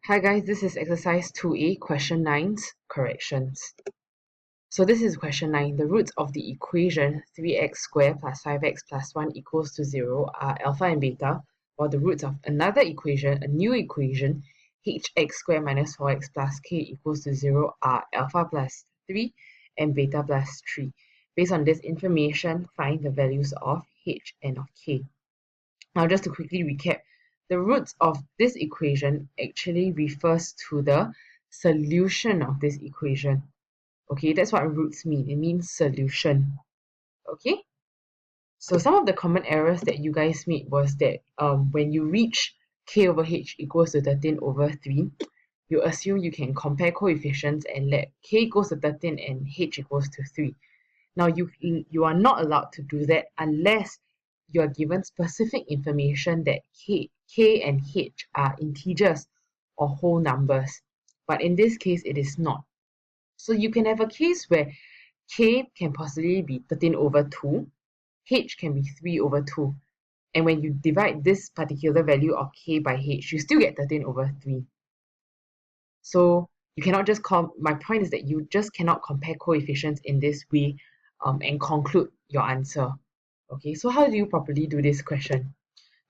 Hi guys, this is exercise 2A, question 9's corrections. So this is question 9. The roots of the equation 3x squared plus 5x plus 1 equals to 0 are alpha and beta, while the roots of another equation, a new equation, hx squared minus 4x plus k equals to 0 are alpha plus 3 and beta plus 3. Based on this information, find the values of h and of k. Now just to quickly recap, the roots of this equation actually refers to the solution of this equation. Okay, that's what roots mean. It means solution. Okay, so some of the common errors that you guys made was that when you reach k over h equals to 13 over 3, you assume you can compare coefficients and let k equals to 13 and h equals to 3. Now you are not allowed to do that unless you are given specific information that k and h are integers or whole numbers. But in this case, it is not. So you can have a case where k can possibly be 13 over 2, h can be 3 over 2. And when you divide this particular value of k by h, you still get 13 over 3. So you cannot just my point is that you just cannot compare coefficients in this way and conclude your answer. Okay, so how do you properly do this question?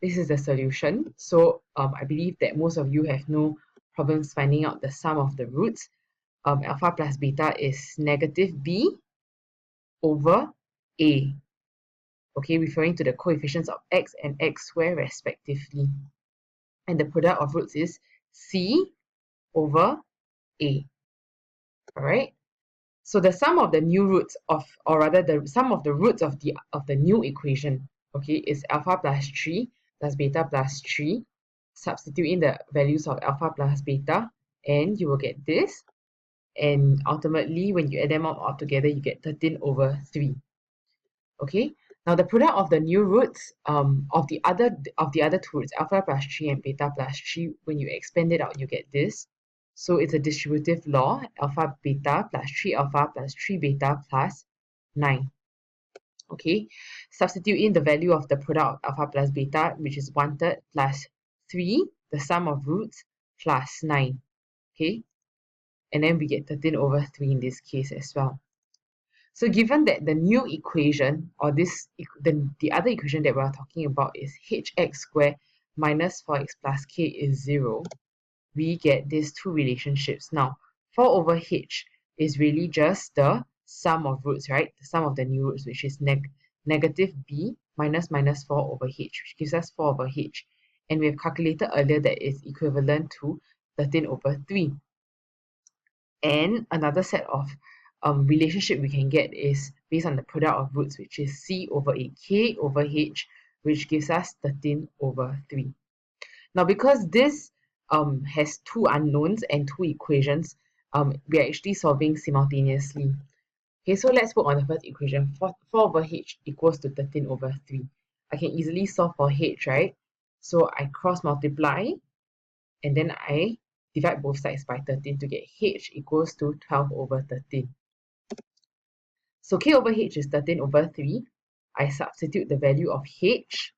This is the solution. So I believe that most of you have no problems finding out the sum of the roots. Alpha plus beta is negative b over a. Okay, referring to the coefficients of x and x squared respectively. And the product of roots is c over a. All right. So the sum of the new roots of, or rather the sum of the roots of the new equation, okay, is alpha plus 3 plus beta plus 3. Substitute in the values of alpha plus beta, and you will get this. And ultimately, when you add them up all together, you get 13 over 3. Okay. Now the product of the new roots of the other two roots, alpha plus 3 and beta plus 3, when you expand it out, you get this. So it's a distributive law, alpha beta plus 3 alpha plus 3 beta plus 9. Okay, substitute in the value of the product of alpha plus beta, which is 1/3 plus 3, the sum of roots, plus 9. Okay, and then we get 13 over 3 in this case as well. So given that the new equation, or the other equation that we're talking about is hx squared minus 4x plus k is 0, we get these two relationships. Now, 4 over h is really just the sum of roots, right? The sum of the new roots, which is negative b minus 4 over h, which gives us 4 over h. And we have calculated earlier that is equivalent to 13 over 3. And another set of relationship we can get is based on the product of roots, which is c over a, k over h, which gives us 13 over 3. Now, because this has two unknowns and two equations, we are actually solving simultaneously. Okay, so let's work on the first equation. 4 over h equals to 13 over 3. I can easily solve for h, right? So I cross multiply, and then I divide both sides by 13 to get h equals to 12 over 13. So k over h is 13 over 3. I substitute the value of h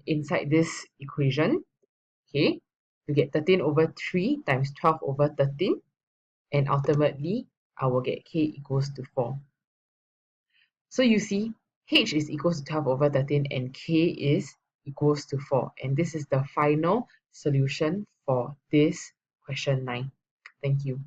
inside this equation. Okay, you get 13 over 3 times 12 over 13, and ultimately I will get k equals to 4. So you see, h is equals to 12 over 13 and k is equals to 4. And this is the final solution for this question 9. Thank you.